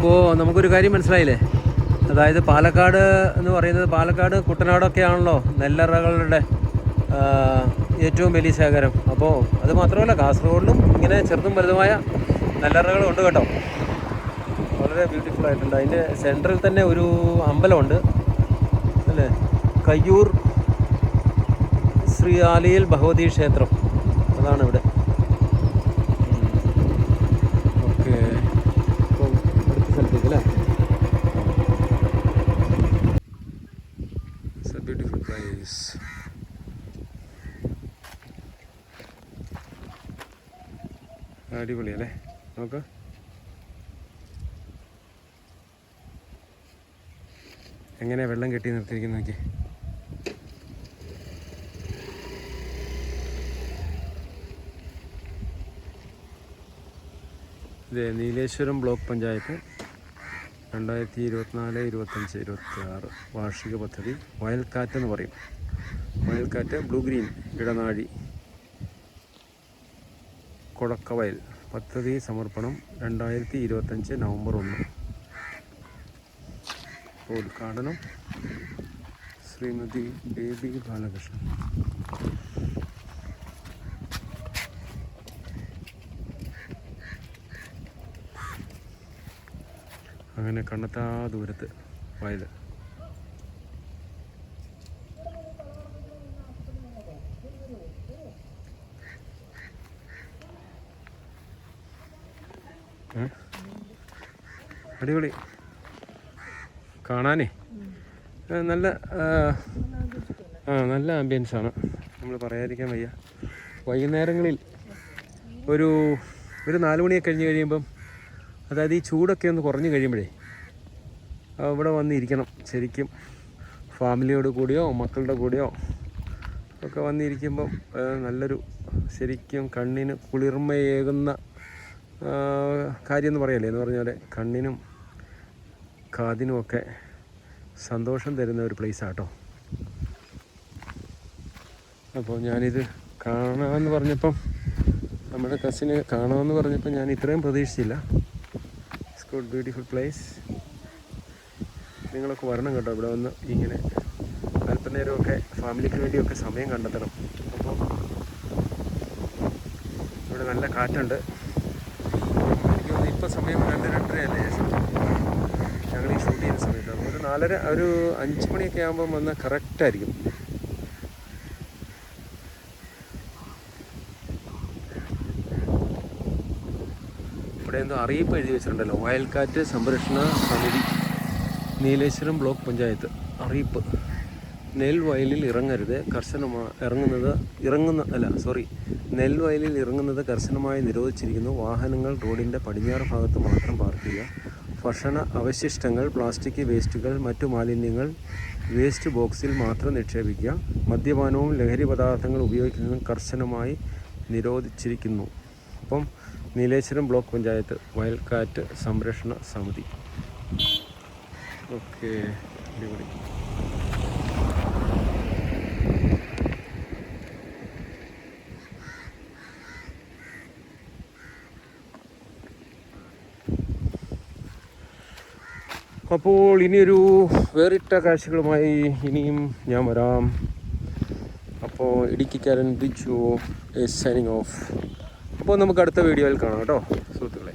അപ്പോൾ നമുക്കൊരു കാര്യം മനസ്സിലായില്ലേ, അതായത് പാലക്കാട് എന്ന് പറയുന്നത് പാലക്കാട് കുട്ടനാടൊക്കെ ആണല്ലോ നെല്ലറകളുടെ ഏറ്റവും വലിയ ശേഖരം. അപ്പോൾ അത് മാത്രമല്ല, കാസർഗോഡിലും ഇങ്ങനെ ചെറുതും വലുതുമായ നെല്ലറകളും ഉണ്ട് കേട്ടോ. വളരെ ബ്യൂട്ടിഫുൾ ആയിട്ടുണ്ട്. അതിൻ്റെ സെൻറ്ററിൽ തന്നെ ഒരു അമ്പലമുണ്ട് അല്ലേ, കയ്യൂർ ശ്രീ ആലിയിൽ ഭഗവതി ക്ഷേത്രം, അതാണ് ഇവിടെ. ഓക്കെ, അപ്പോൾ അടുത്ത സ്ഥലത്തേക്ക് അല്ലേ. It's A beautiful place. അടിപൊളിയല്ലേ, നോക്ക്. എങ്ങനെയാണ് വെള്ളം കെട്ടി നിർത്തിയിരിക്കുന്നത് നോക്കി. ഇത് നീലേശ്വരം ബ്ലോക്ക് പഞ്ചായത്ത് 2024-25-26 വാർഷിക പദ്ധതി വയൽക്കാറ്റ് എന്ന് പറയും. വയൽക്കാറ്റ് ബ്ലൂ ഗ്രീൻ ഇടനാഴി കൊടക്കവയൽ പദ്ധതി സമർപ്പണം 2025 നവംബർ 1. ഉദ്ഘാടനം ശ്രീമതി ബേബി ബാലകൃഷ്ണൻ. അങ്ങനെ കണ്ണെത്താ ദൂരത്ത് വയൽ. അടിപൊളി കാണാനേ, നല്ല നല്ല ആംബിയൻസാണ്, നമ്മൾ പറയാതിരിക്കാൻ വയ്യ. വൈകുന്നേരങ്ങളിൽ ഒരു 4 മണിയൊക്കെ കഴിഞ്ഞ് കഴിയുമ്പം, അതായത് ഈ ചൂടൊക്കെ ഒന്ന് കുറഞ്ഞ് കഴിയുമ്പോഴേ ഇവിടെ വന്നിരിക്കണം ശരിക്കും. ഫാമിലിയോട് കൂടിയോ മക്കളുടെ കൂടെയോ ഒക്കെ വന്നിരിക്കുമ്പം നല്ലൊരു ശരിക്കും കണ്ണിന് കുളിർമയേകുന്ന കാര്യം എന്ന് പറയല്ലേ, എന്ന് പറഞ്ഞാൽ കണ്ണിനും കാതിനുമൊക്കെ സന്തോഷം തരുന്ന ഒരു പ്ലേസാട്ടോ. അപ്പോൾ ഞാനിത് കാണാമെന്ന് പറഞ്ഞപ്പം, നമ്മുടെ കസിന് കാണാമെന്ന് പറഞ്ഞപ്പോൾ ഞാൻ ഇത്രയും പ്രതീക്ഷിച്ചില്ല. It's good, beautiful place. നിങ്ങളൊക്കെ വരണം കേട്ടോ ഇവിടെ വന്ന്. ഇങ്ങനെ അല്പനേരമൊക്കെ ഫാമിലിക്ക് വേണ്ടിയൊക്കെ സമയം കണ്ടെത്തണം. അപ്പോൾ ഇവിടെ നല്ല കാറ്റുണ്ട്. എനിക്ക് തോന്നുന്നു ഇപ്പോൾ സമയം 2-2:30 അല്ലേ ഞങ്ങൾ ഈ ഷൂട്ട് ചെയ്യുന്ന സമയത്ത്. ഒരു 4:30 ഒരു 5 മണിയൊക്കെ ആകുമ്പം വന്നാൽ കറക്റ്റായിരിക്കും. ഇവിടെ എന്തോ അറിയിപ്പ് എഴുതി വെച്ചിട്ടുണ്ടല്ലോ, വയൽക്കാറ്റ് സംരക്ഷണ സമിതി നീലേശ്വരം ബ്ലോക്ക് പഞ്ചായത്ത് അറിയിപ്പ്. നെൽവയലിൽ ഇറങ്ങരുത്, നെൽവയലിൽ ഇറങ്ങുന്നത് കർശനമായി നിരോധിച്ചിരിക്കുന്നു. വാഹനങ്ങൾ റോഡിൻ്റെ പടിഞ്ഞാറ് ഭാഗത്ത് മാത്രം പാർക്ക് ചെയ്യുക. ഭക്ഷണ അവശിഷ്ടങ്ങൾ, പ്ലാസ്റ്റിക് വേസ്റ്റുകൾ, മറ്റു മാലിന്യങ്ങൾ വേസ്റ്റ് ബോക്സിൽ മാത്രം നിക്ഷേപിക്കുക. മദ്യപാനവും ലഹരി പദാർത്ഥങ്ങൾ ഉപയോഗിക്കുന്നതും കർശനമായി നിരോധിച്ചിരിക്കുന്നു. അപ്പം നീലേശ്വരം ബ്ലോക്ക് പഞ്ചായത്ത് വയൽക്കാറ്റ് സംരക്ഷണ സമിതി. ഓക്കെ, അടിപൊളി. അപ്പോൾ ഇനിയൊരു വേറിട്ട കാഴ്ചകളുമായി ഇനിയും ഞാൻ വരാം. അപ്പോൾ ഇടുക്കിക്കാരൻ ബിജു സൈനിങ് ഓഫ്. അപ്പോൾ നമുക്ക് അടുത്ത വീഡിയോയിൽ കാണാം കേട്ടോ സുഹൃത്തുക്കളെ.